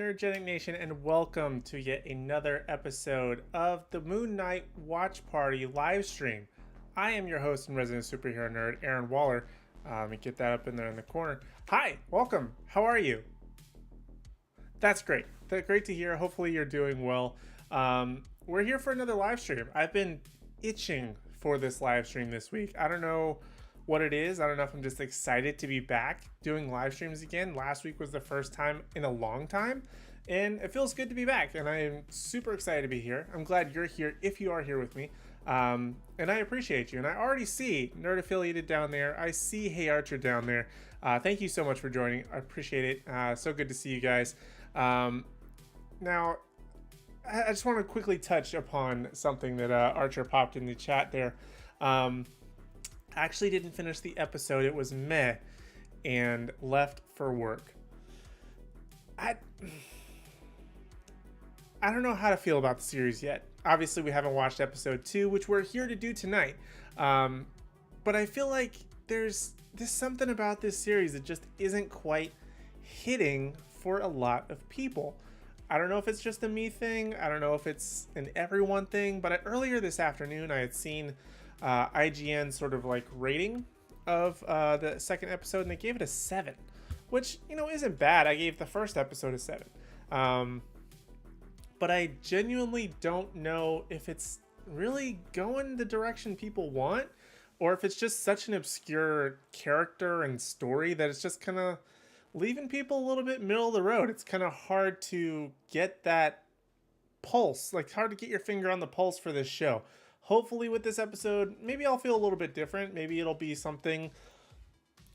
Nerdgenic Nation, and welcome to yet another episode of the Moon Knight Watch Party live stream. I am your host and resident superhero nerd, Aaron Waller. Let me get that up in there in the corner. Hi, welcome. How are you? That's great. That's great to hear. Hopefully you're doing well. We're here for another live stream. I've been itching for this live stream this week. I don't know what it is. I don't know if I'm just excited to be back doing live streams again. Last week was the first time in a long time, and it feels good to be back, and I am super excited to be here. I'm glad you're here if you are here with me, and I appreciate you. And I already see Nerd Affiliated down there. I see Hey Archer down there. Thank you so much for joining. I appreciate it. So good to see you guys. Now, I just want to quickly touch upon something that Archer popped in the chat there. Actually didn't finish the episode. It was meh and left for work. I don't know how to feel about the series yet. Obviously we haven't watched episode 2, which we're here to do tonight, but I feel like there's something about this series that just isn't quite hitting for a lot of people. I don't know if it's just a me thing. I don't know if it's an everyone thing, but earlier this afternoon I had seen IGN sort of like rating of the second episode, and they gave it a 7, which, you know, isn't bad. I gave the first episode a 7, but I genuinely don't know if it's really going the direction people want, or if it's just such an obscure character and story that it's just kind of leaving people a little bit middle of the road. It's kind of hard to get that pulse, like hard to get your finger on the pulse for this show. Hopefully with this episode, maybe I'll feel a little bit different. Maybe it'll be something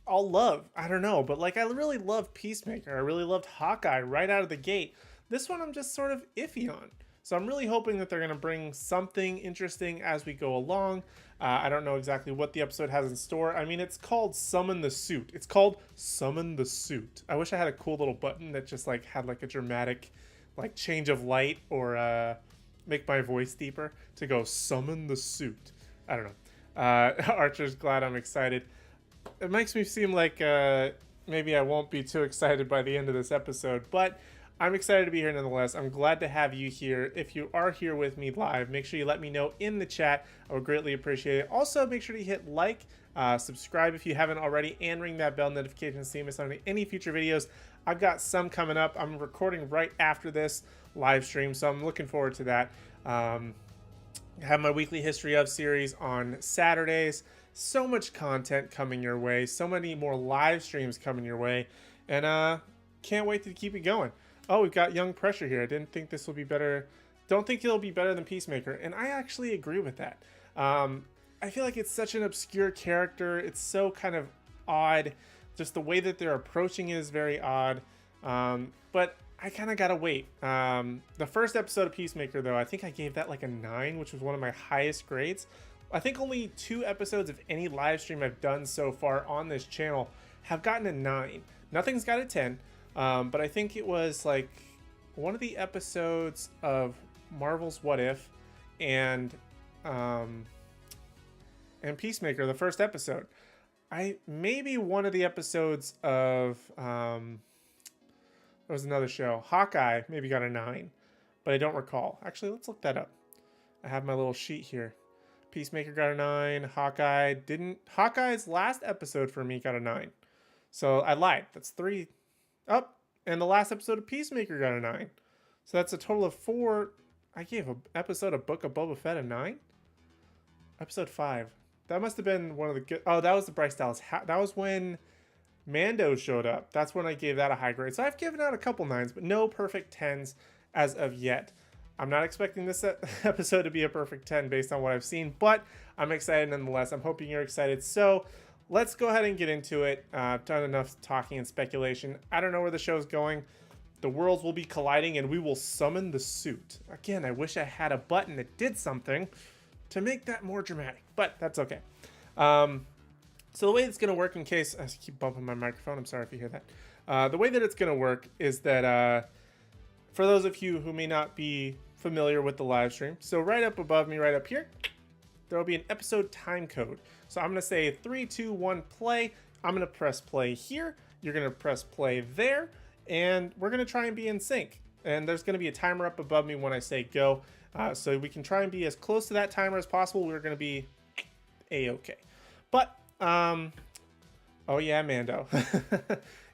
I'll love. I don't know. But like, I really loved Peacemaker. I really loved Hawkeye right out of the gate. This one I'm just sort of iffy on. So I'm really hoping that they're going to bring something interesting as we go along. I don't know exactly what the episode has in store. I mean, it's called Summon the Suit. It's called Summon the Suit. I wish I had a cool little button that just like had like a dramatic like change of light, or make my voice deeper to go summon the suit. I don't know. Archer's glad I'm excited. It makes me seem like maybe I won't be too excited by the end of this episode, but I'm excited to be here nonetheless. I'm glad to have you here. If you are here with me live, make sure you let me know in the chat. I would greatly appreciate it. Also, make sure to hit like, subscribe if you haven't already, and ring that bell notification so you miss on any future videos. I've got some coming up. I'm recording right after this live stream, so I'm looking forward to that. I have my weekly History of series on Saturdays. So much content coming your way. So many more live streams coming your way. And can't wait to keep it going. Oh, we've got Young Pressure here. I didn't think this will be better. Don't think it'll be better than Peacemaker. And I actually agree with that. I feel like it's such an obscure character. It's so kind of odd. Just the way that they're approaching it is very odd. But I kind of gotta wait. The first episode of Peacemaker, though, I think I gave that like a 9, which was one of my highest grades. I think only 2 episodes of any live stream I've done so far on this channel have gotten a 9. Nothing's got a 10. But I think it was like one of the episodes of Marvel's What If and Peacemaker, the first episode. Maybe one of the episodes of there was another show, Hawkeye, maybe got a 9, but I don't recall. Actually, let's look that up. I have my little sheet here. Peacemaker got a 9. Hawkeye didn't. Hawkeye's last episode for me got a 9. So I lied. That's 3 up. And the last episode of Peacemaker got a 9. So that's a total of 4. I gave an episode of Book of Boba Fett a 9. Episode 5. That must have been one of the good. Oh, that was the Bryce Dallas. That was when Mando showed up. That's when I gave that a high grade. So I've given out a couple 9s, but no perfect 10s as of yet. I'm not expecting this episode to be a perfect 10 based on what I've seen, but I'm excited nonetheless. I'm hoping you're excited. So let's go ahead and get into it. I've done enough talking and speculation. I don't know where the show's going. The worlds will be colliding and we will summon the suit. Again, I wish I had a button that did something to make that more dramatic, but that's okay. So the way it's going to work, in case I keep bumping my microphone, I'm sorry if you hear that. The way that it's going to work is that for those of you who may not be familiar with the live stream, so right up above me, right up here, there will be an episode time code. So I'm going to say 3, 2, 1, play. I'm going to press play here. You're going to press play there. and we're going to try and be in sync. And there's going to be a timer up above me when I say go, so we can try and be as close to that timer as possible. We're going to be a-okay. But oh yeah, Mando.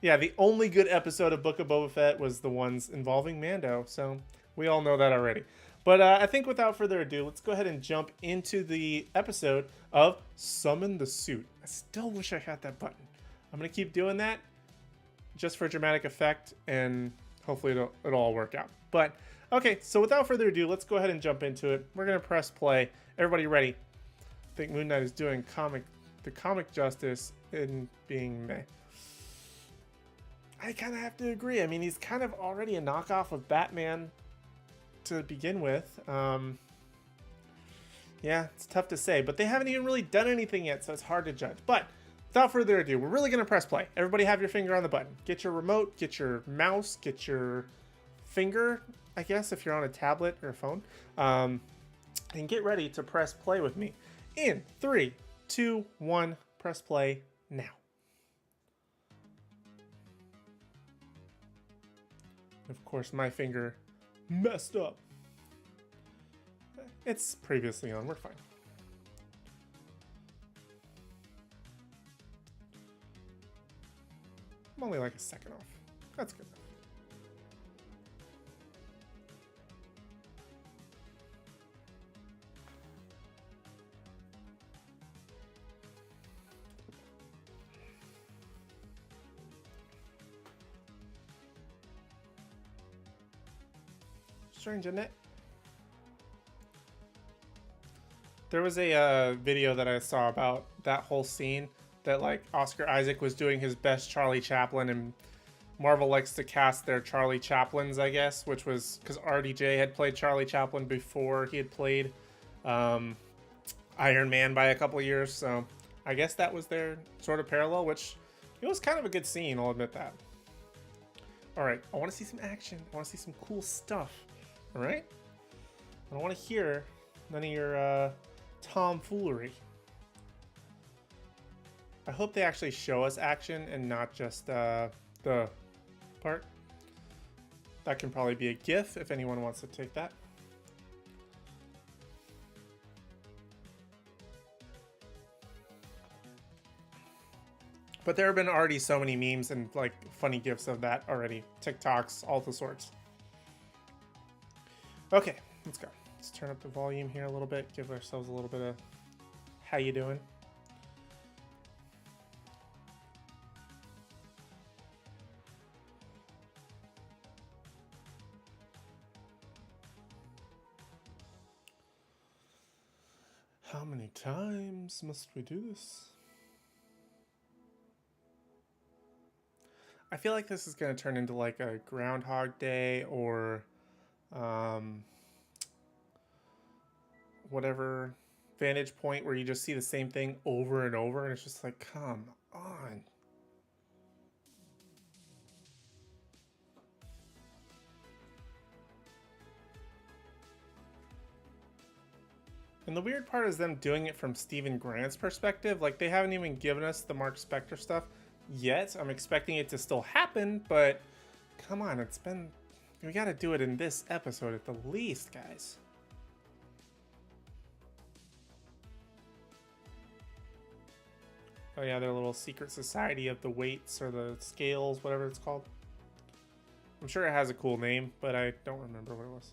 Yeah, the only good episode of Book of Boba Fett was the ones involving Mando, so we all know that already. But I think without further ado, let's go ahead and jump into the episode of Summon the Suit. I still wish I had that button. I'm going to keep doing that just for dramatic effect, and hopefully it'll all work out. But, okay, so without further ado, let's go ahead and jump into it. We're going to press play. Everybody ready? I think Moon Knight is doing the comic justice in being meh. I kind of have to agree. I mean, he's kind of already a knockoff of Batman to begin with. Yeah, it's tough to say, but they haven't even really done anything yet, so it's hard to judge. But without further ado, we're really going to press play. Everybody have your finger on the button. Get your remote, get your mouse, get your finger, I guess, if you're on a tablet or a phone, and get ready to press play with me. In 3, 2, 1, press play now. Of course, my finger messed up. It's previously on, we're fine. I'm only like a second off. That's good. Strange, isn't it? There was a video that I saw about that whole scene, that like Oscar Isaac was doing his best Charlie Chaplin, and Marvel likes to cast their Charlie Chaplins, I guess, which was because RDJ had played Charlie Chaplin before he had played Iron Man by a couple of years, so I guess that was their sort of parallel, which it was kind of a good scene, I'll admit that. Alright, I want to see some action. I want to see some cool stuff. Alright? I don't want to hear none of your tomfoolery. I hope they actually show us action and not just the part. That can probably be a GIF if anyone wants to take that. But there have been already so many memes and like funny GIFs of that already. TikToks, all the sorts. Okay, let's go. Let's turn up the volume here a little bit. Give ourselves a little bit of how you doing. How many times must we do this? I feel like this is going to turn into like a Groundhog Day or whatever vantage point where you just see the same thing over and over, and it's just like, come on. And the weird part is them doing it from Stephen Grant's perspective. Like, they haven't even given us the Mark Spector stuff yet. I'm expecting it to still happen, but come on, we gotta do it in this episode at the least, guys. Oh yeah, their little secret society of the weights or the scales, whatever it's called. I'm sure it has a cool name, but I don't remember what it was.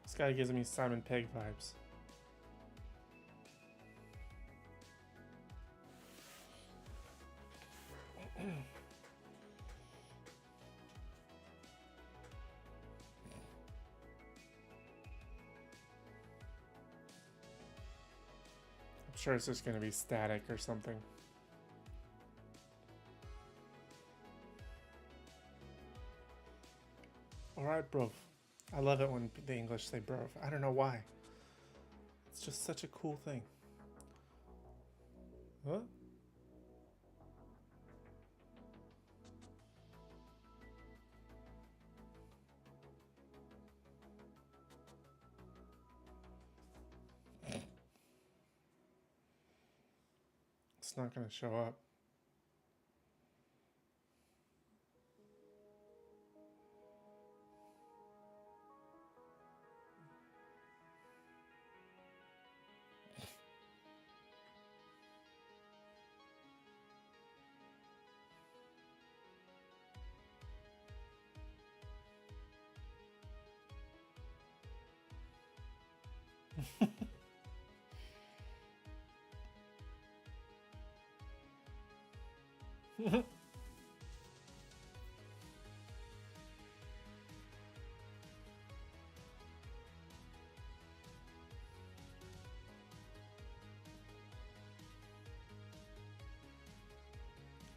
This guy gives me Simon Pegg vibes. I'm sure it's just going to be static or something. Alright, bro. I love it when the English say bro. I don't know why. It's just such a cool thing. Huh? not going to show up.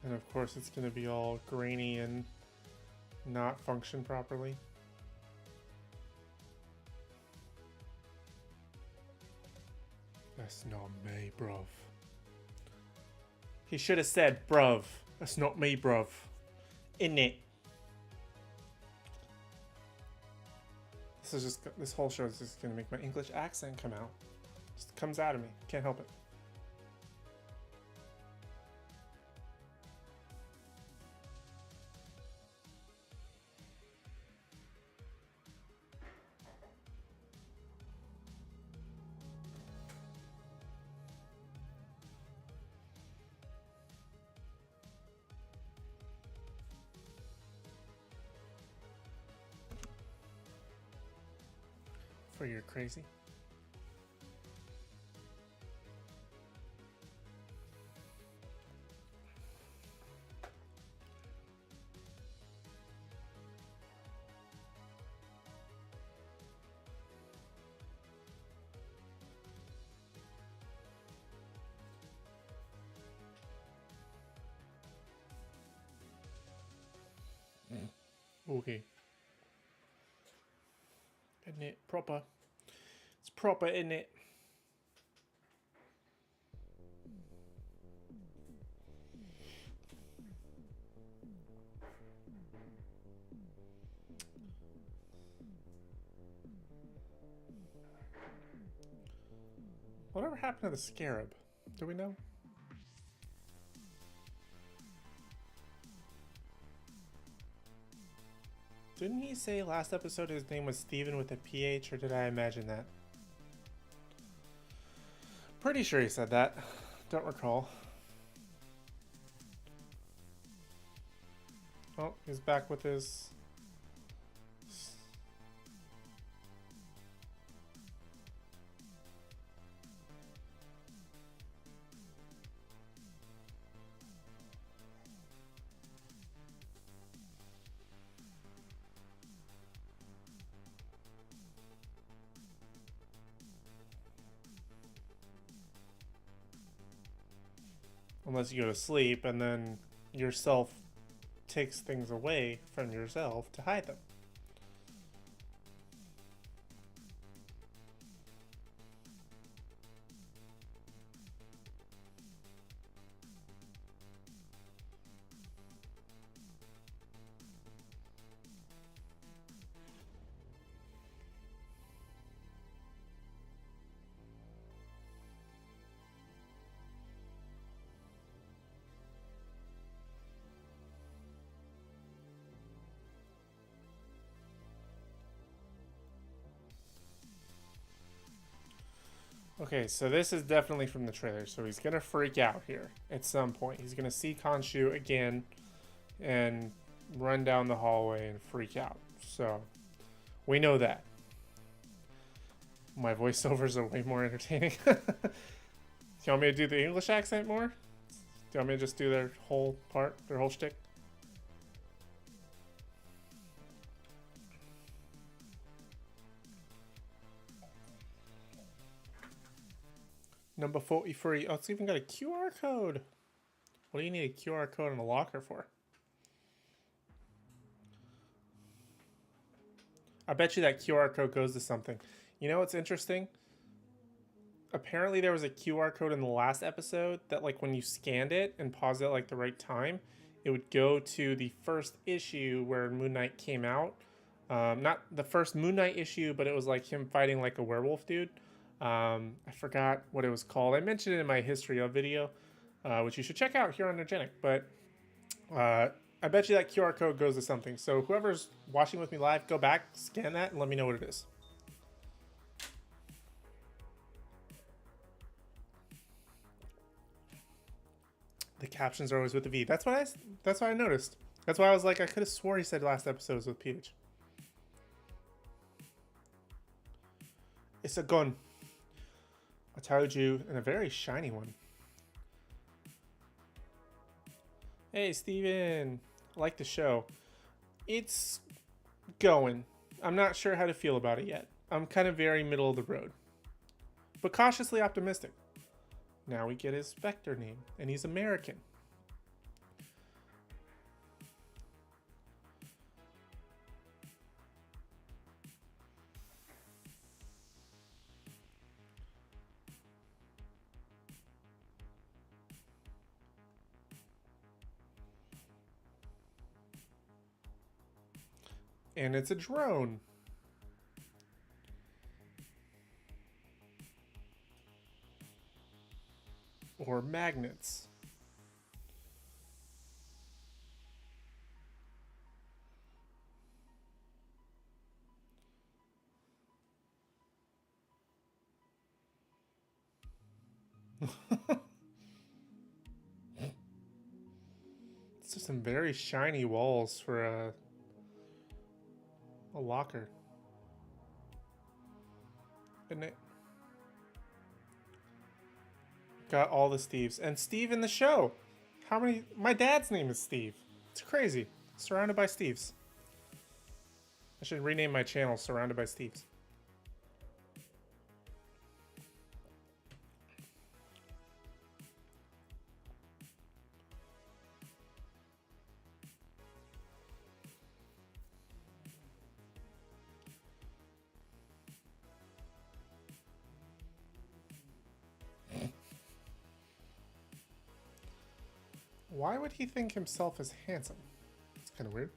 And of course it's going to be all grainy and not function properly. That's not me, bruv. He should have said, bruv. That's not me, bruv. Innit? This whole show is just gonna make my English accent come out. Just comes out of me. Can't help it. For you're crazy. Okay. Isn't it proper? It's proper, isn't it? Whatever happened to the scarab? Do we know? Didn't he say last episode his name was Steven with a PH, or did I imagine that? Pretty sure he said that. Don't recall. Oh, he's back with his... Unless you go to sleep and then yourself takes things away from yourself to hide them. Okay, so this is definitely from the trailer. So he's going to freak out here at some point. He's going to see Khonshu again and run down the hallway and freak out. So we know that. My voiceovers are way more entertaining. Do you want me to do the English accent more? Do you want me to just do their whole part, their whole shtick? Number 43. Oh, it's even got a QR code. What do you need a QR code in a locker for? I bet you that QR code goes to something. You know what's interesting? Apparently there was a QR code in the last episode that, like, when you scanned it and paused it like the right time, it would go to the first issue where Moon Knight came out. Not the first Moon Knight issue, but it was like him fighting like a werewolf dude. I forgot what it was called. I mentioned it in my history of video. which you should check out here on Nerdgenic. But I bet you that QR code goes to something. So whoever's watching with me live, go back, scan that, and let me know what it is. The captions are always with the V. That's what I noticed. That's why I was like, I could have swore he said last episode was with PH. It's a gun. I told you, and a very shiny one. Hey, Steven. I like the show. It's going. I'm not sure how to feel about it yet. I'm kind of very middle of the road, but cautiously optimistic. Now we get his Vector name, and he's American. And it's a drone. Or magnets. It's just some very shiny walls for a locker. And it got all the Steves. And Steve in the show. How many? My dad's name is Steve. It's crazy. Surrounded by Steves. I should rename my channel Surrounded by Steves. Why would he think himself as handsome? It's kind of weird.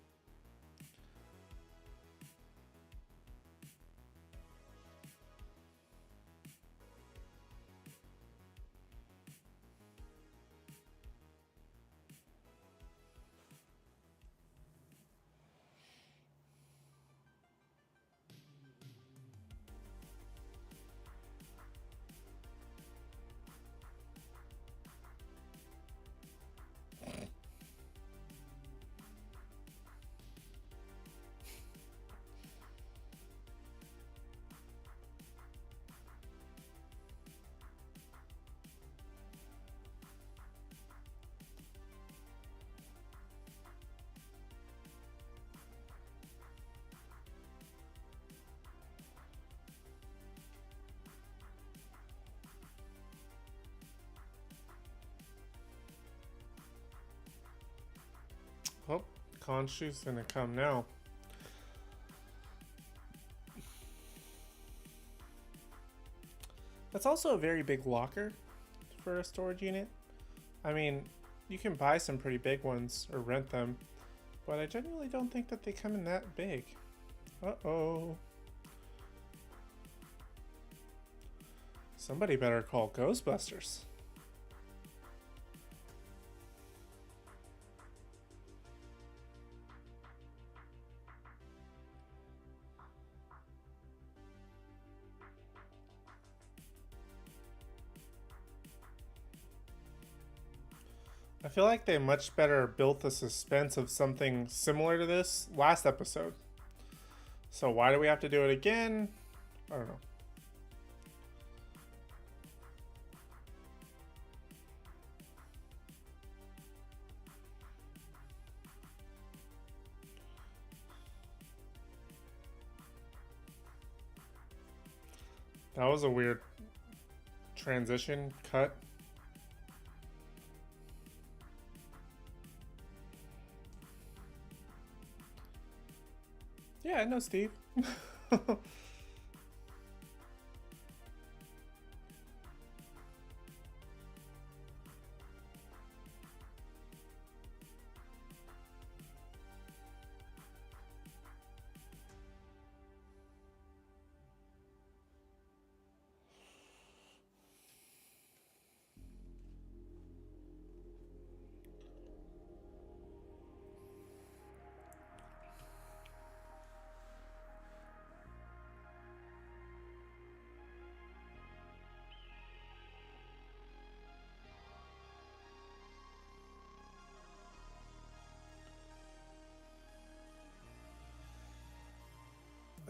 Oh, Khonshu's gonna come now. That's also a very big locker for a storage unit. I mean, you can buy some pretty big ones or rent them, but I genuinely don't think that they come in that big. Uh-oh. Somebody better call Ghostbusters. I feel like they much better built the suspense of something similar to this last episode. So why do we have to do it again? I don't know. That was a weird transition cut. Yeah, I know Steve.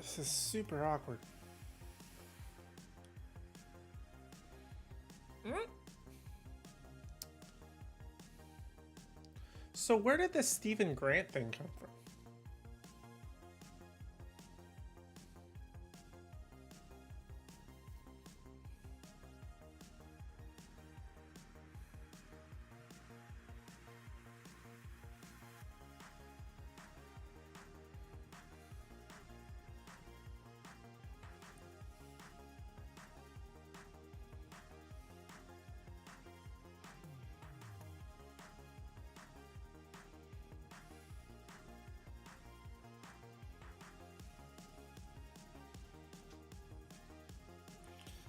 This is super awkward. So where did this Stephen Grant thing come from?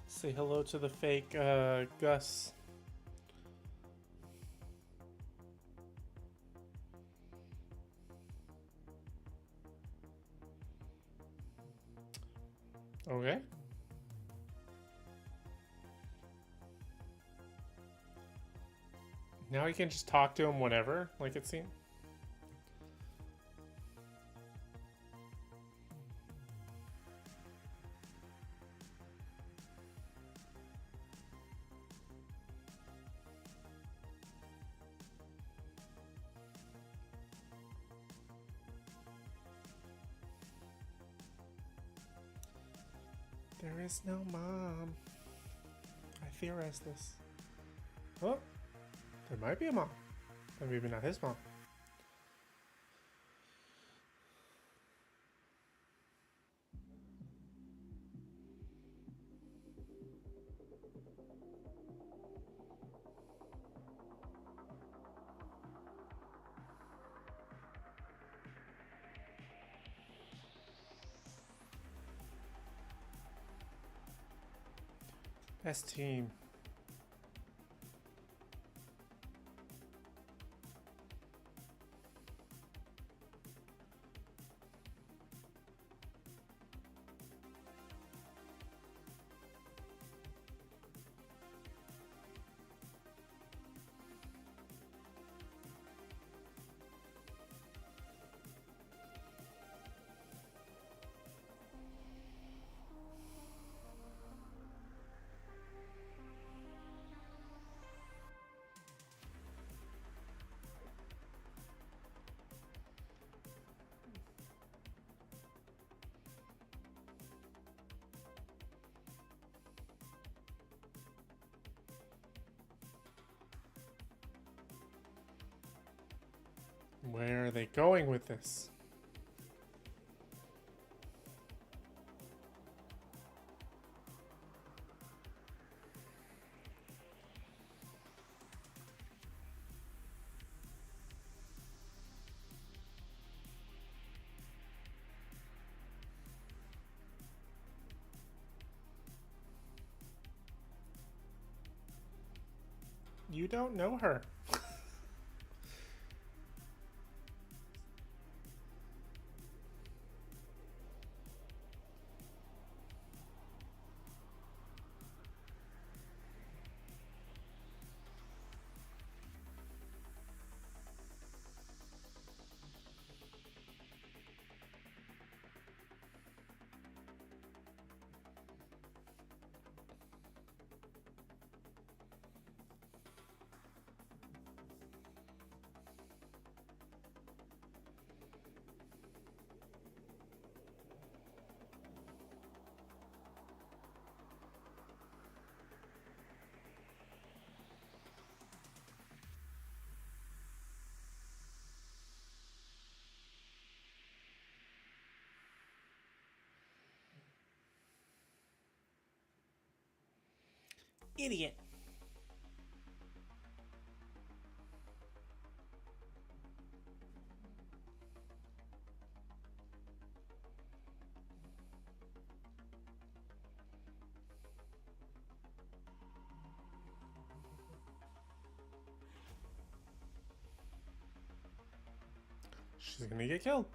Say hello to the fake Gus. Okay. Now you can just talk to him whenever, like it seemed. There is no mom. I theorize this. Oh, there might be a mom. But maybe not his mom. Best team. Where are they going with this? You don't know her. Idiot. She's gonna get killed.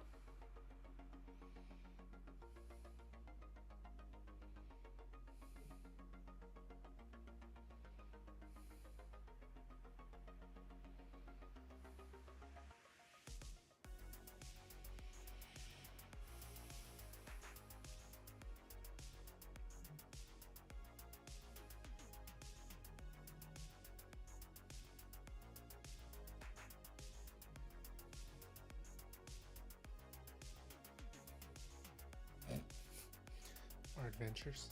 adventures.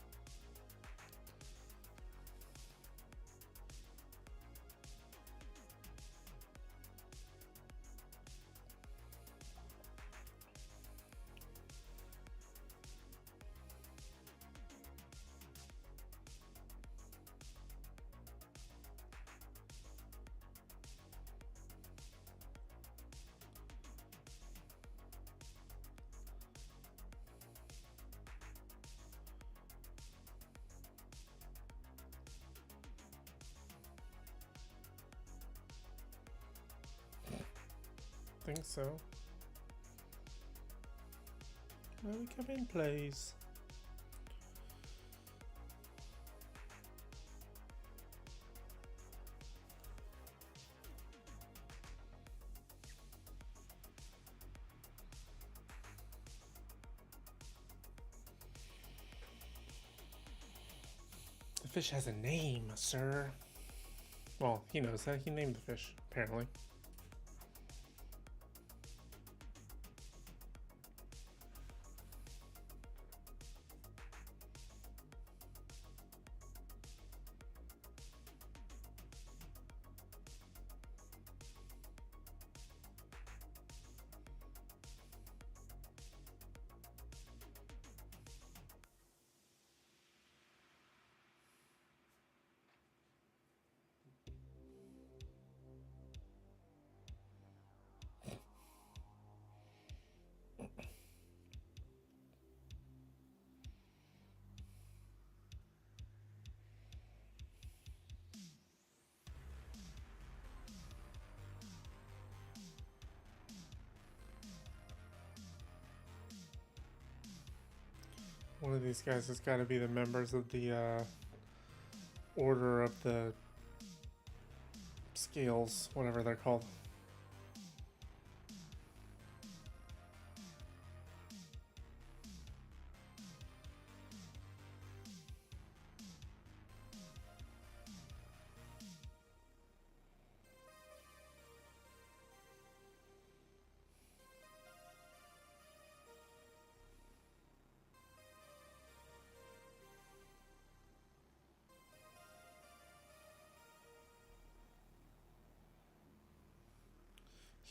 Think so. May we come in, please? The fish has a name, sir. Well, he knows that. He named the fish, apparently. One of these guys has got to be the members of the Order of the Scales, whatever they're called.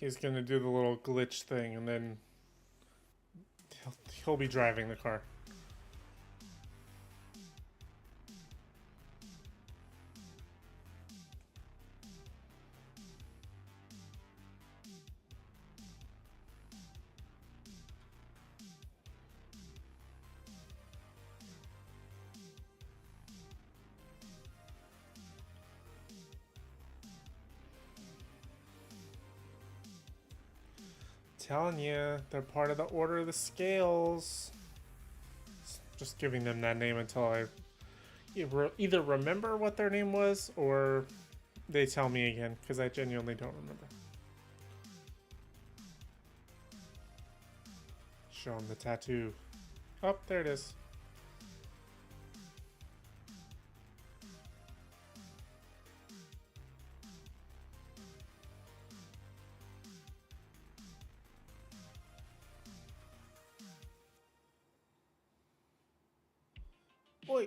He's gonna do the little glitch thing, and then he'll be driving the car. Telling you, they're part of the Order of the Scales. Just giving them that name until I either remember what their name was or they tell me again, because I genuinely don't remember. Show them the tattoo. Oh, there it is. Oi.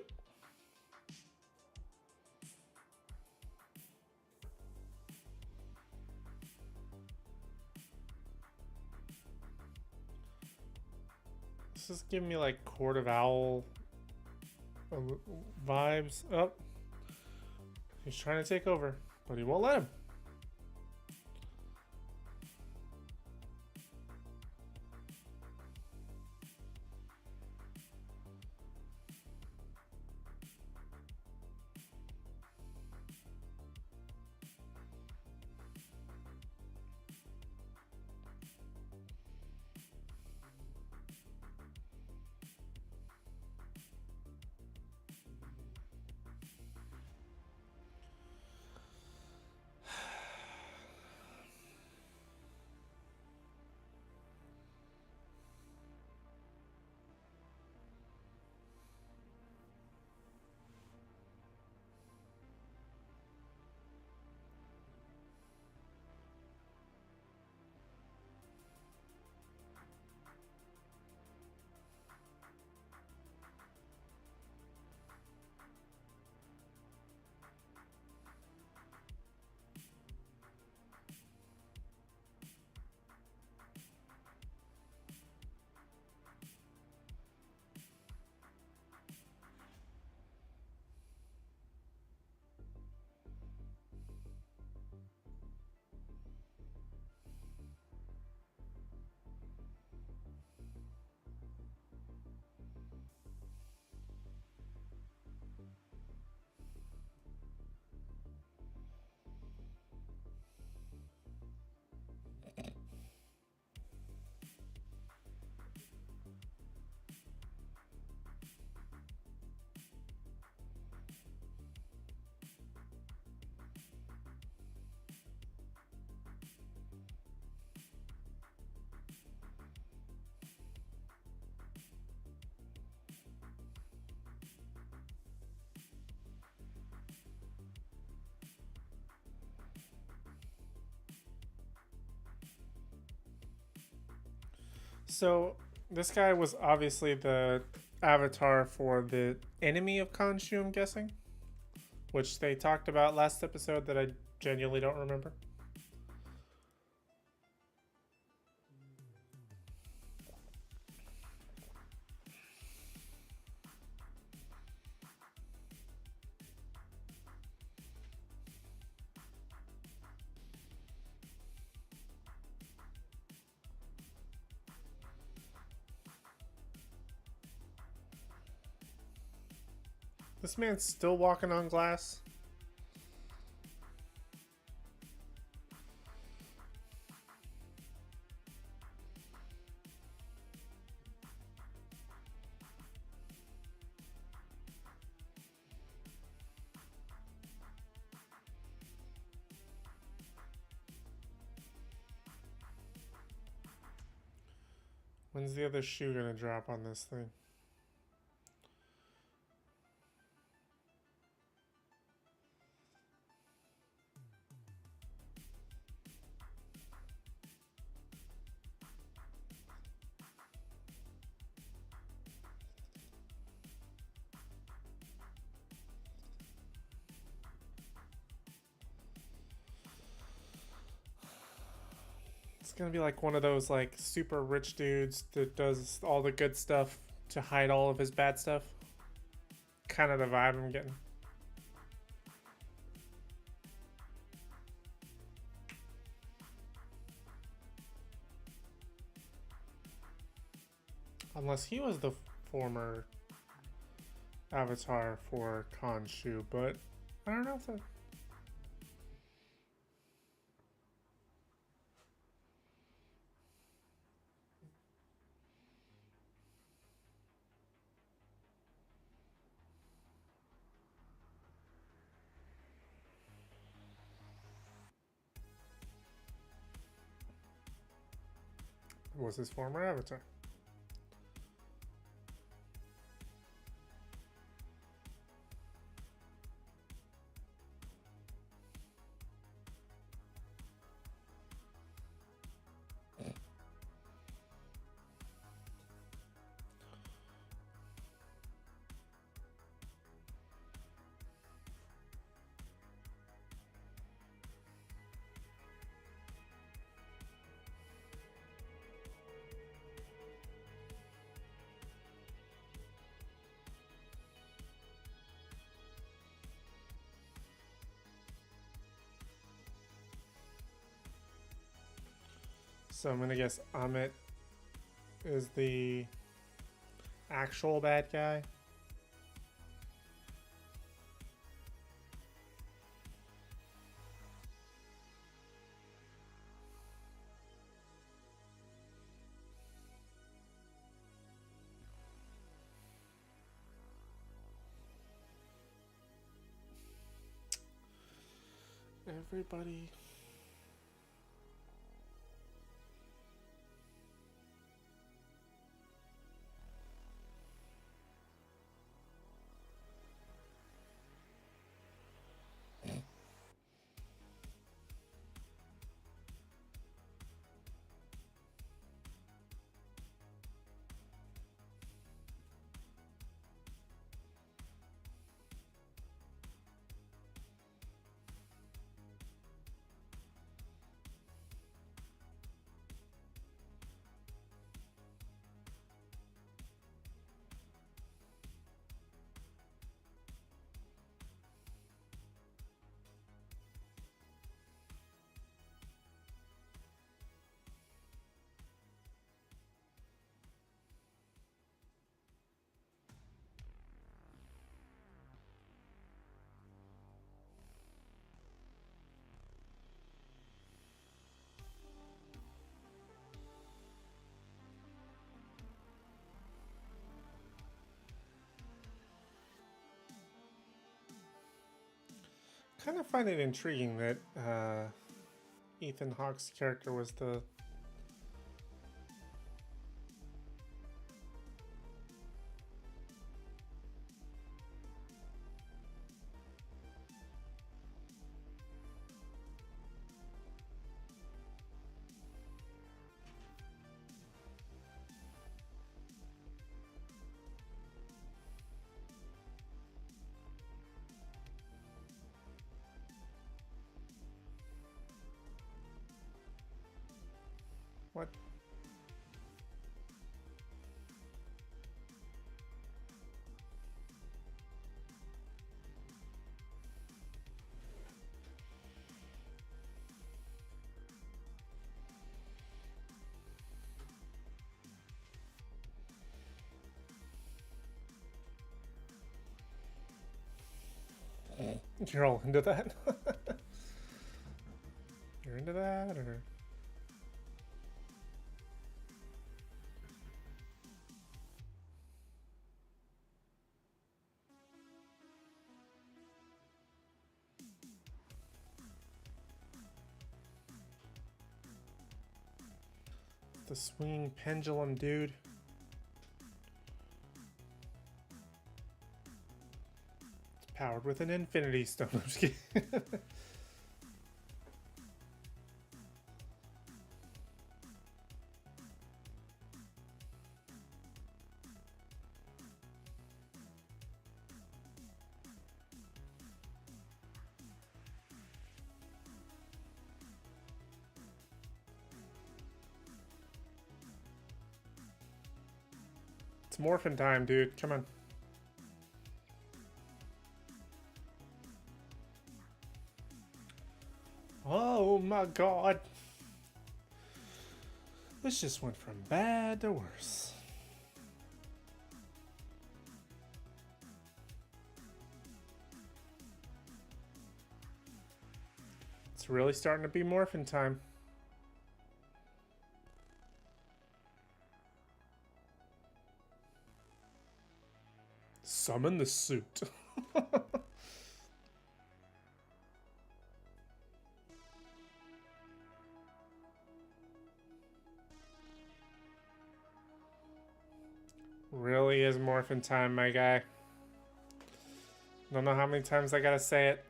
This is giving me like Court of Owl vibes. Oh, he's trying to take over, but he won't let him. So this guy was obviously the avatar for the enemy of Khonshu, I'm guessing, which they talked about last episode that I genuinely don't remember. This man's still walking on glass. When's the other shoe gonna drop on this thing? It's gonna be like one of those like super rich dudes that does all the good stuff to hide all of his bad stuff. Kind of the vibe I'm getting. Unless he was the former avatar for Khonshu, but I don't know if that... was his former avatar. So I'm gonna guess Amit is the actual bad guy. Everybody. Kind of find it intriguing that Ethan Hawke's character was the... You're all into that? You're into that, or? The swinging pendulum, dude. It's powered with an infinity stone. I'm just kidding. It's morphin' time, dude. Come on. Oh my god. This just went from bad to worse. It's really starting to be morphin' time. Summon the suit. Really is morphin' time, my guy. Don't know how many times I gotta say it.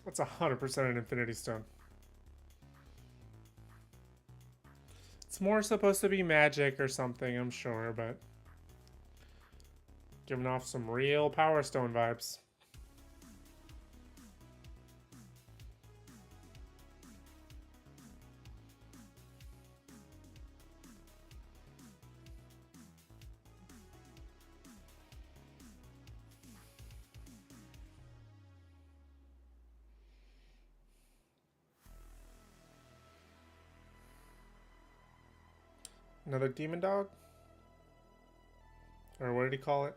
That's 100% an Infinity Stone. It's more supposed to be magic or something, I'm sure, but giving off some real Power Stone vibes. Another demon dog? Or what did he call it?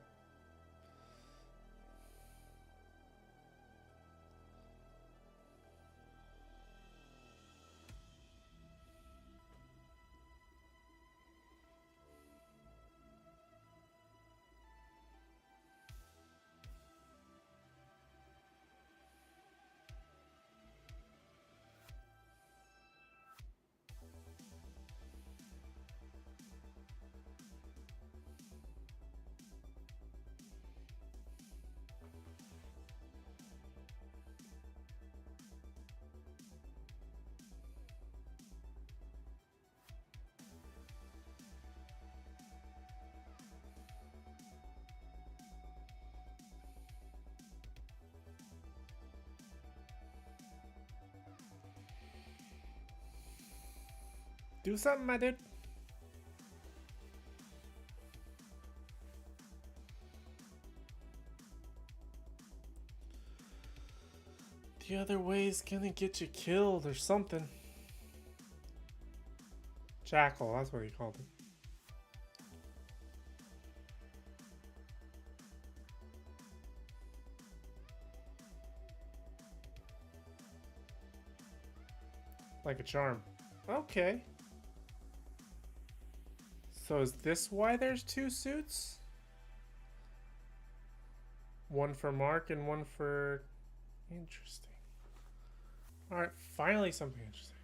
Do something, my dude. The other way's gonna get you killed or something. Jackal, that's what he called it. Like a charm. Okay. So is this why there's two suits? One for Mark and one for... Interesting. Alright, finally something interesting.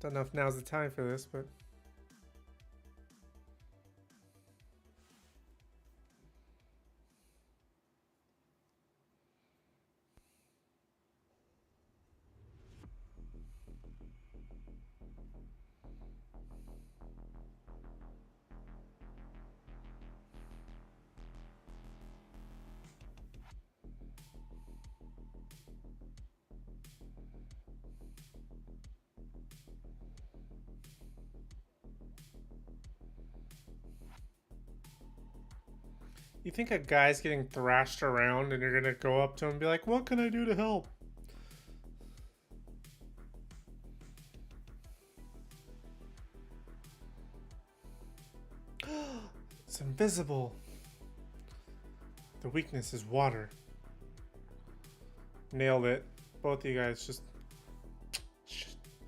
Don't know if now's the time for this, but... You think a guy's getting thrashed around and you're gonna go up to him and be like, what can I do to help? It's invisible. The weakness is water. Nailed it. Both of you guys just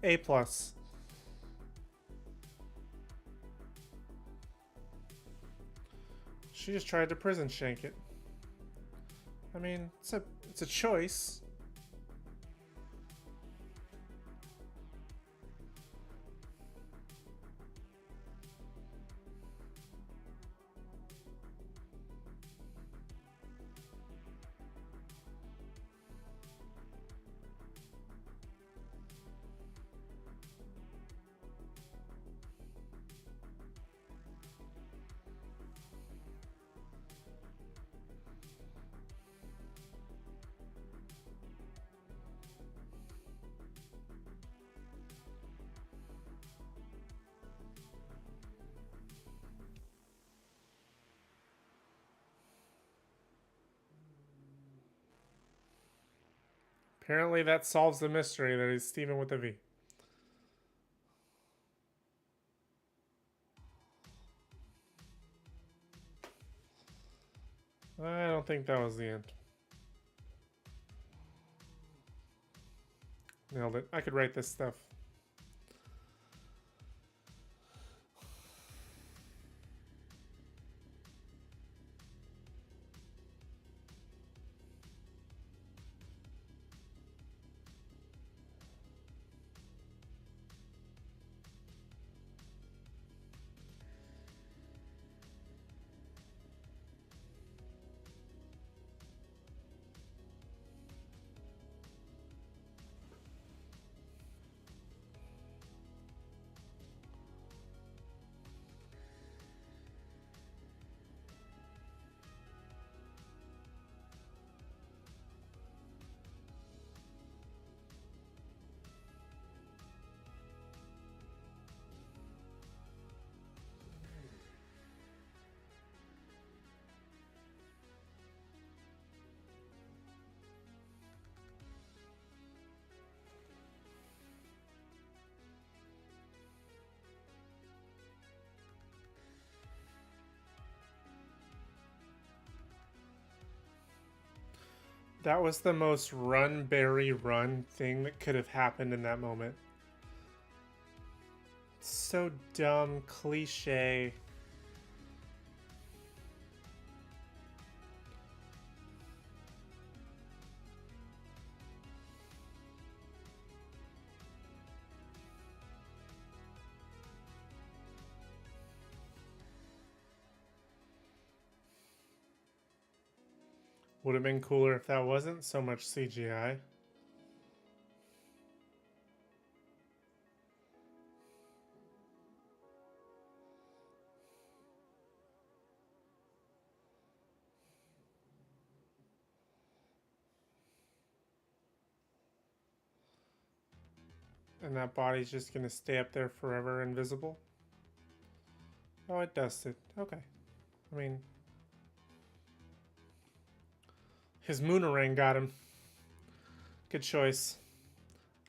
A+. She just tried to prison shank it. I mean, it's a choice. Apparently that solves the mystery that he's Steven with a V. I don't think that was the end. Nailed it. I could write this stuff. That was the most run, Barry, run thing that could have happened in that moment. So dumb, cliche. Would have been cooler if that wasn't so much CGI. And that body's just gonna stay up there forever invisible. Oh, it dusted. Okay. I mean, his Moonerang got him. Good choice.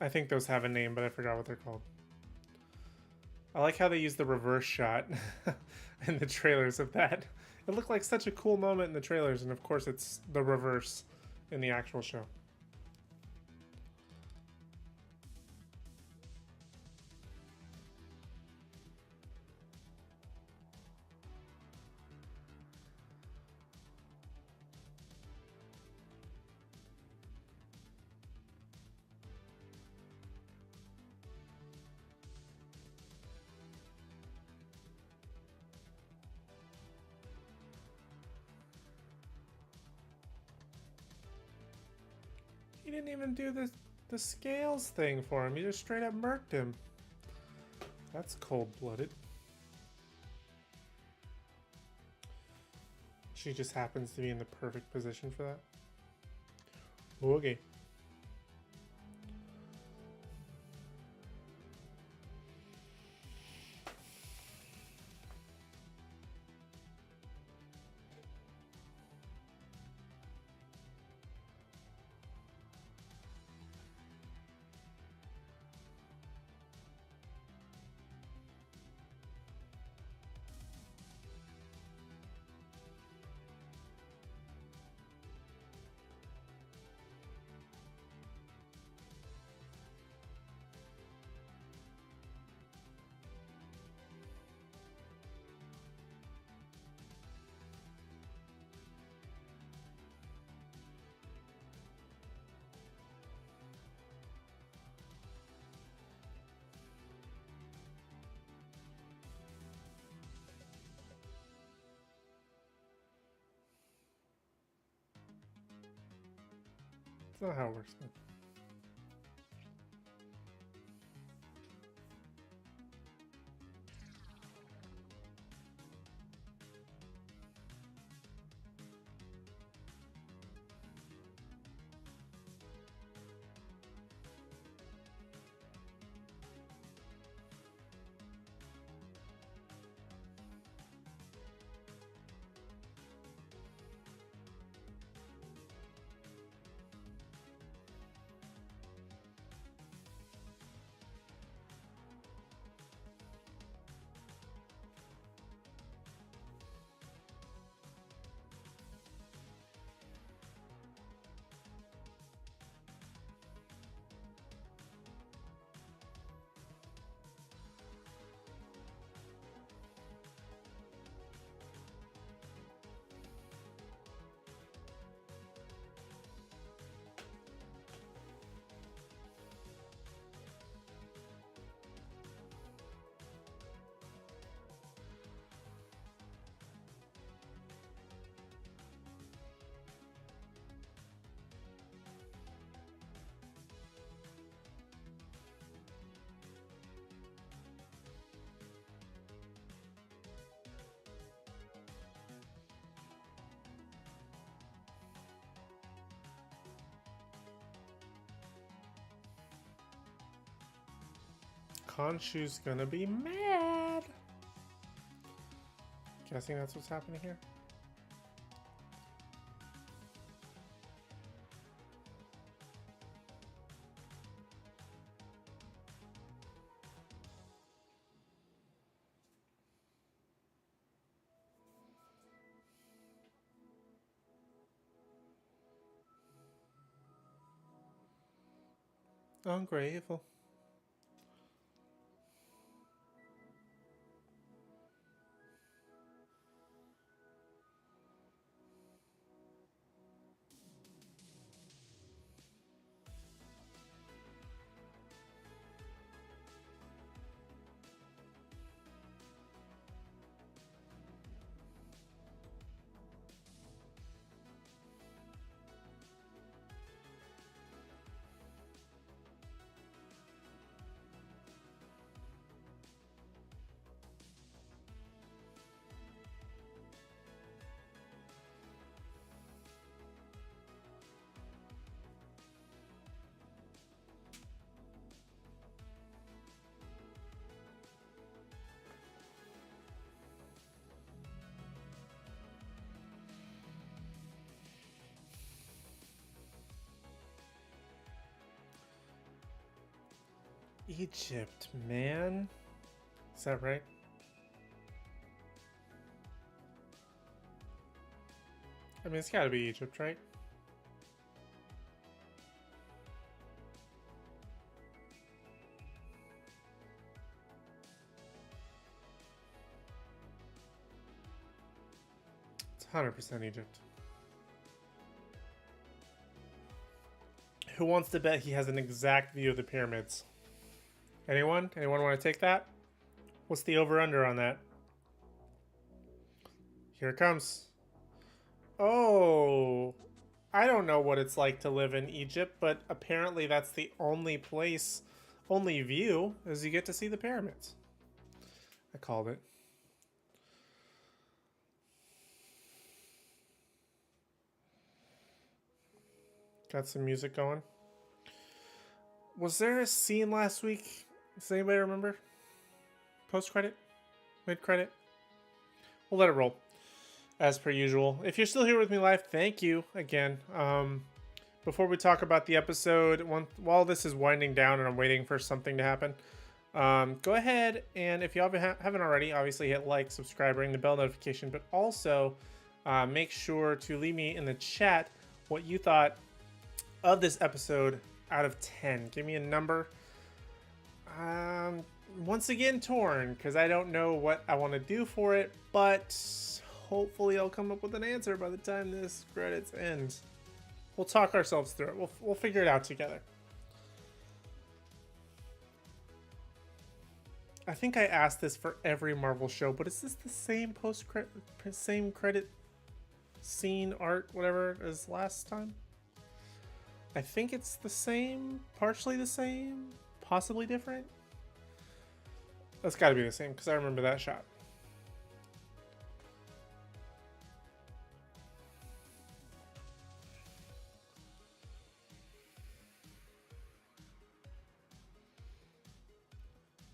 I think those have a name, but I forgot what they're called. I like how they use the reverse shot in the trailers of that. It looked like such a cool moment in the trailers, and of course it's the reverse in the actual show. He didn't even do the scales thing for him. He just straight up murked him. That's cold-blooded. She just happens to be in the perfect position for that. Okay. not how it works. Khonshu's gonna be mad. Guessing that's what's happening here. Ungrateful. Egypt, man. Is that right? I mean, it's gotta be Egypt, right? It's 100% Egypt. Who wants to bet he has an exact view of the pyramids? Anyone? Anyone want to take that? What's the over-under on that? Here it comes. Oh, I don't know what it's like to live in Egypt, but apparently that's the only place, only view, is you get to see the pyramids. I called it. Got some music going. Was there a scene last week? Does anybody remember? Post-credit? Mid-credit? We'll let it roll, as per usual. If you're still here with me live, thank you again. Before we talk about the episode, while this is winding down and I'm waiting for something to happen, go ahead and if you haven't already, obviously hit like, subscribe, ring the bell notification, but also make sure to leave me in the chat what you thought of this episode out of 10. Give me a number. Once again, torn, because I don't know what I want to do for it, but hopefully I'll come up with an answer by the time this credits ends. We'll talk ourselves through it. We'll figure it out together. I think I asked this for every Marvel show, but is this the same same credit scene, art, whatever, as last time? I think it's the same, partially the same, possibly different. That's got to be the same because I remember that shot.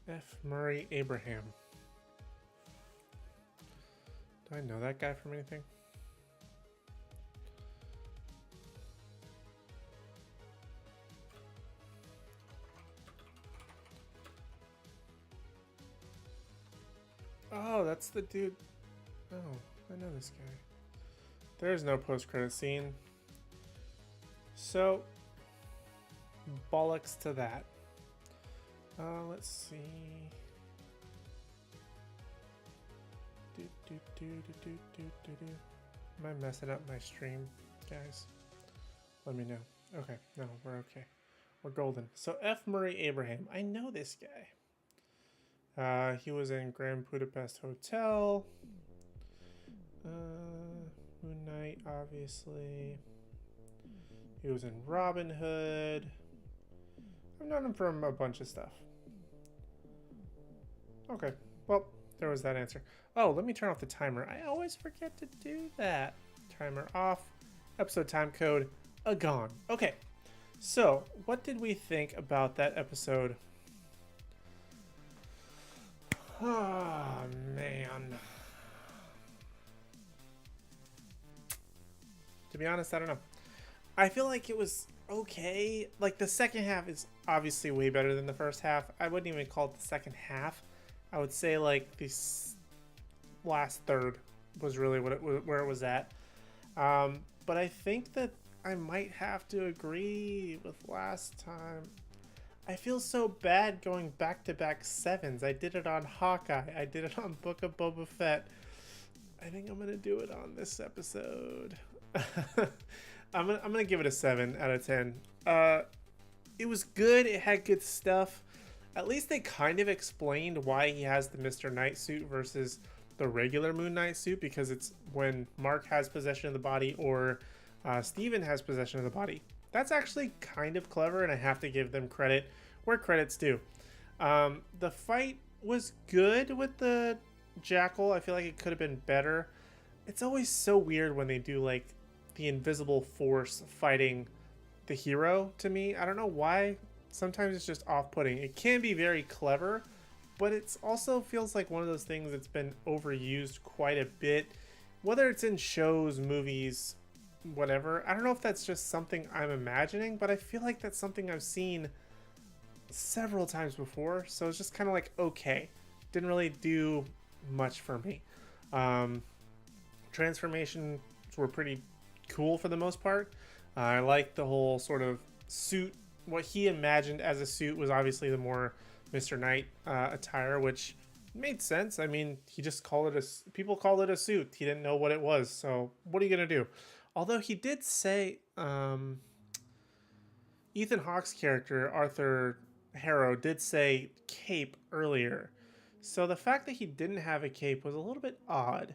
F. Murray Abraham. Do I know that guy from anything? Oh, that's the dude. Oh, I know this guy. There's no post-credit scene. So, bollocks to that. Let's see. Am I messing up my stream, guys? Let me know. Okay, no, we're okay. We're golden. So F. Murray Abraham. I know this guy. He was in Grand Budapest Hotel. Moon Knight, obviously. He was in Robin Hood. I've known him from a bunch of stuff. Okay, well, there was that answer. Oh, let me turn off the timer. I always forget to do that. Timer off. Episode time code gone. Okay, so what did we think about that episode? Oh, man. To be honest, I don't know. I feel like it was okay. Like, the second half is obviously way better than the first half. I wouldn't even call it the second half. I would say, like, this last third was really where it was at. But I think that I might have to agree with last time. I feel so bad going back-to-back sevens. I did it on Hawkeye. I did it on Book of Boba Fett. I think I'm gonna do it on this episode. I'm gonna give it a 7 out of 10. It was good. It had good stuff. At least they kind of explained why he has the Mr. Knight suit versus the regular Moon Knight suit, because it's when Mark has possession of the body or Steven has possession of the body. That's actually kind of clever, and I have to give them credit where credit's due. The fight was good with the Jackal. I feel like it could have been better. It's always so weird when they do, like, the invisible force fighting the hero to me. I don't know why. Sometimes it's just off-putting. It can be very clever, but it also feels like one of those things that's been overused quite a bit, whether it's in shows, movies, whatever. I don't know if that's just something I'm imagining, but I feel like that's something I've seen several times before, so it's just kind of like, okay. Didn't really do much for me. Transformations were pretty cool for the most part. I like the whole sort of suit. What he imagined as a suit was obviously the more Mr. Knight attire, which made sense. I mean, he just called it people called it a suit. He didn't know what it was, so what are you gonna do? Although he did say, Ethan Hawke's character, Arthur Harrow, did say cape earlier. So the fact that he didn't have a cape was a little bit odd.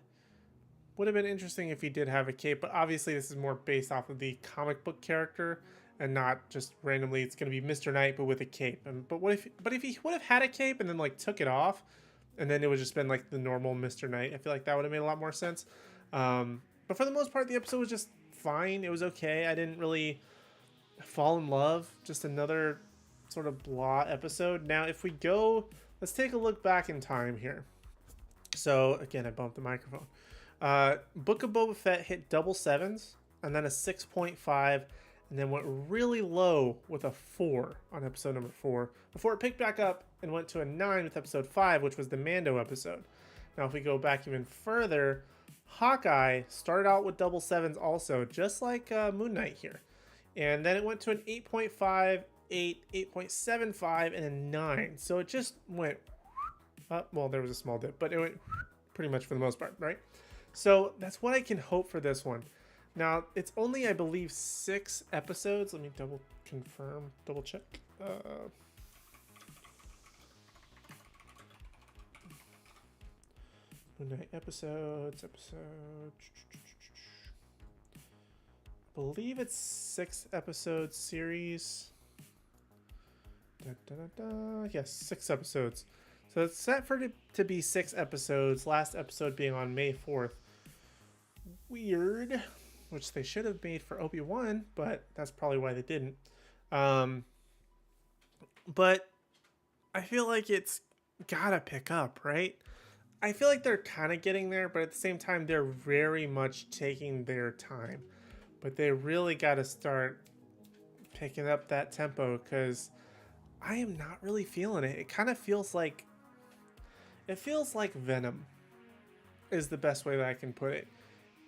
Would have been interesting if he did have a cape, but obviously this is more based off of the comic book character and not just randomly it's going to be Mr. Knight but with a cape. But if he would have had a cape and then, like, took it off and then it would just been like the normal Mr. Knight, I feel like that would have made a lot more sense. But for the most part, the episode was just fine. It was okay. I didn't really fall in love. Just another sort of blah episode. Now, if we go, let's take a look back in time here. So again, I bumped the microphone. Book of Boba Fett hit double sevens and then a 6.5, and then went really low with a 4 on episode number 4 before it picked back up and went to a 9 with episode 5, which was the Mando episode. Now, if we go back even further, Hawkeye started out with double sevens also, just like Moon Knight here. And then it went to an 8.5, 8, 8.75, and a 9. So it just went up. Well, there was a small dip, but it went pretty much for the most part, right? So that's what I can hope for this one. Now, it's only, I believe, 6 episodes. Let me double check. Moon Knight episodes. believe it's 6 episode series. Yes, 6 episodes. So it's set for it to be 6 episodes. Last episode being on May 4th. Weird, which they should have made for Obi-Wan, but that's probably why they didn't. But I feel like it's gotta pick up, right? I feel like they're kind of getting there, but at the same time, they're very much taking their time. But they really gotta start picking up that tempo, because I am not really feeling it. It kind of feels like... It feels like Venom is the best way that I can put it.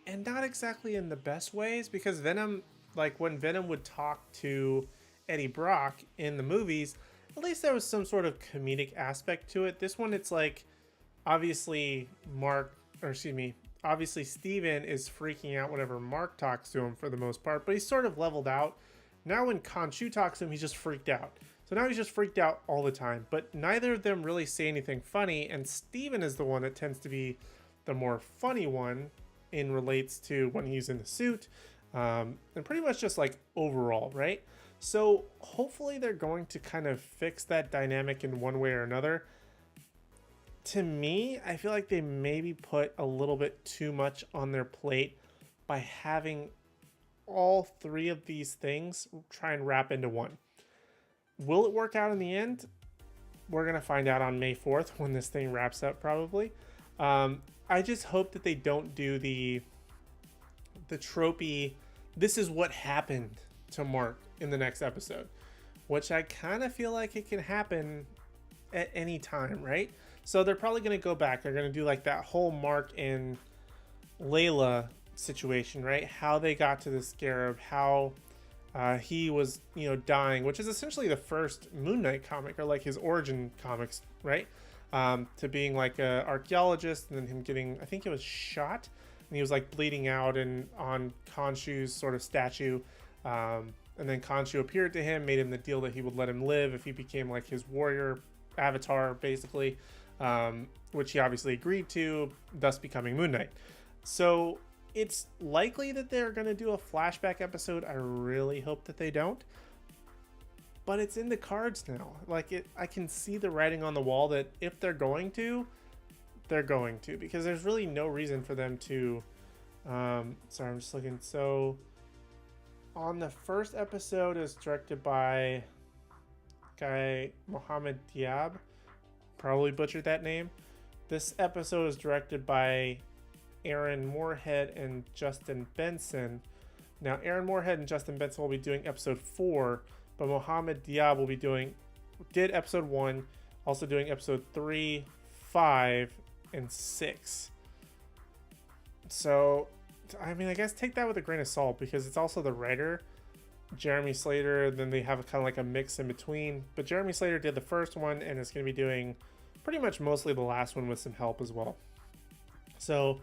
And not exactly in the best ways, because Venom, like when Venom would talk to Eddie Brock in the movies, at least there was some sort of comedic aspect to it. This one, it's like, obviously obviously Steven is freaking out whenever Mark talks to him for the most part, but he's sort of leveled out. Now when Khonshu talks to him, he's just freaked out. So now he's just freaked out all the time, but neither of them really say anything funny, and Steven is the one that tends to be the more funny one in relates to when he's in the suit, and pretty much just like overall, right? So hopefully they're going to kind of fix that dynamic in one way or another. To me, I feel like they maybe put a little bit too much on their plate by having all three of these things try and wrap into one. Will it work out in the end? We're going to find out on May 4th when this thing wraps up, probably. I just hope that they don't do the tropey, this is what happened to Mark in the next episode, which I kind of feel like it can happen at any time, right? So they're probably going to go back. They're going to do like that whole Mark and Layla situation, right? How they got to the Scarab, how he was, dying, which is essentially the first Moon Knight comic, or like his origin comics, right? To being like an archaeologist, and then him getting, I think it was shot, and he was like bleeding out and on Khonshu's sort of statue. And then Khonshu appeared to him, made him the deal that he would let him live if he became like his warrior avatar, basically, which he obviously agreed to, thus becoming Moon Knight. So it's likely that they're going to do a flashback episode. I really hope that they don't. But it's in the cards now. Like, I can see the writing on the wall that if they're going to, they're going to. Because there's really no reason for them to... sorry, I'm just looking. So, on the first episode, is directed by guy Mohammed Diab. Probably butchered that name. This episode is directed by Aaron Moorhead and Justin Benson. Now, Aaron Moorhead and Justin Benson will be doing episode 4, but Mohammed Diab will be did episode 1, also doing episode 3, 5, and 6. So, I mean, I guess take that with a grain of salt, because it's also the writer, Jeremy Slater, then they have kind of like a mix in between. But Jeremy Slater did the first one, and is going to be doing pretty much mostly the last one with some help as well. So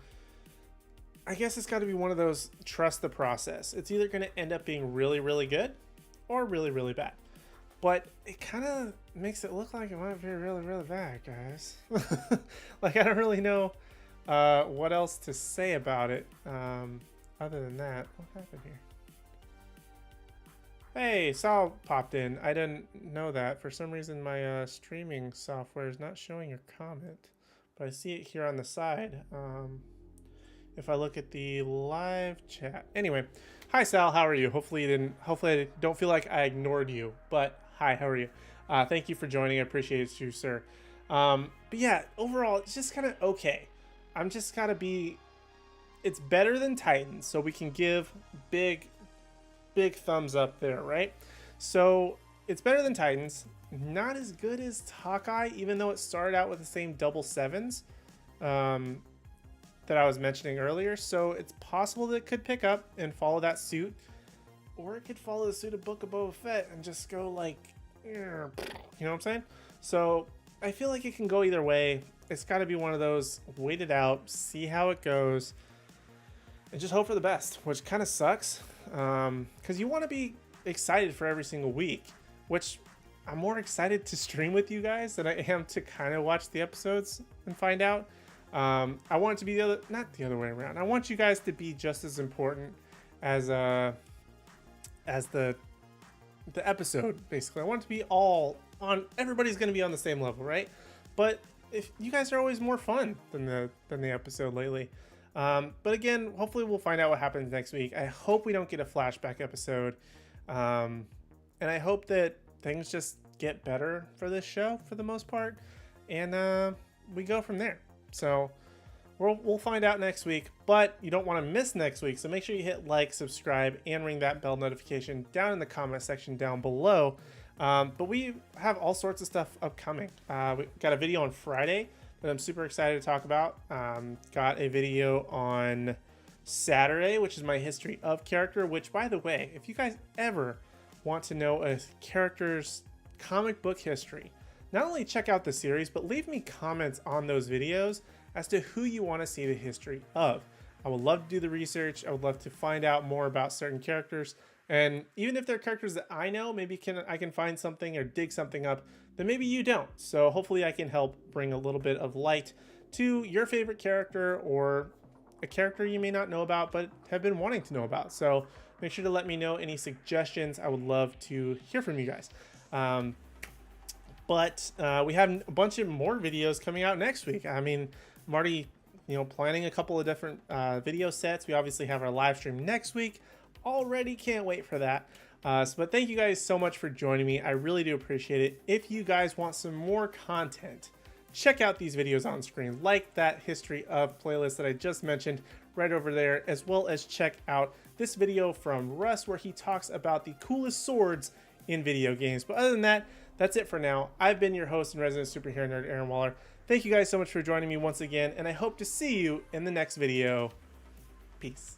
I guess it's got to be one of those, trust the process. It's either going to end up being really, really good or really, really bad. But it kind of makes it look like it might be really, really bad, guys. Like, I don't really know what else to say about it. Other than that, what happened here? Hey, Sal popped in. I didn't know that. For some reason, my streaming software is not showing your comment. But I see it here on the side. If I look at the live chat. Anyway, hi Sal, how are you? Hopefully I don't feel like I ignored you. But hi, how are you? Thank you for joining. I appreciate you, sir. But yeah, overall, it's just kind of okay. I'm just gotta be... It's better than Titans, so we can give big thumbs up there, right? So it's better than Titans. Not as good as Hawkeye, even though it started out with the same double sevens that I was mentioning earlier. So it's possible that it could pick up and follow that suit, or it could follow the suit of Book of Boba Fett and just go like, you know what I'm saying? So I feel like it can go either way. It's got to be one of those, wait it out, see how it goes, and just hope for the best, which kind of sucks, because you want to be excited for every single week, which I'm more excited to stream with you guys than I am to kind of watch the episodes and find out. I want it to be not the other way around. I want you guys to be just as important as as the episode. Basically, I want it to be all on. Everybody's going to be on the same level, right? But if you guys are always more fun than the episode lately. But again, hopefully we'll find out what happens next week. I hope we don't get a flashback episode, and I hope that things just get better for this show for the most part, and we go from there. So we'll find out next week, but you don't want to miss next week, so make sure you hit like, subscribe, and ring that bell notification down in the comment section down below. But we have all sorts of stuff upcoming. We got a video on Friday that I'm super excited to talk about. Got a video on Saturday, which is my history of character, which, by the way, if you guys ever want to know a character's comic book history, not only check out the series, but leave me comments on those videos as to who you want to see the history of. I would love to do the research. I would love to find out more about certain characters. And even if they're characters that I know, maybe I can find something or dig something up that maybe you don't. So hopefully I can help bring a little bit of light to your favorite character or a character you may not know about but have been wanting to know about. So make sure to let me know any suggestions. I would love to hear from you guys. But we have a bunch of more videos coming out next week. I mean, I'm already, planning a couple of different video sets. We obviously have our live stream next week. Already can't wait for that. But thank you guys so much for joining me. I really do appreciate it. If you guys want some more content, check out these videos on screen, like that history of playlist that I just mentioned right over there, as well as check out this video from Russ where he talks about the coolest swords in video games. But other than that, that's it for now. I've been your host and resident superhero nerd, Aaron Waller. Thank you guys so much for joining me once again, and I hope to see you in the next video. Peace.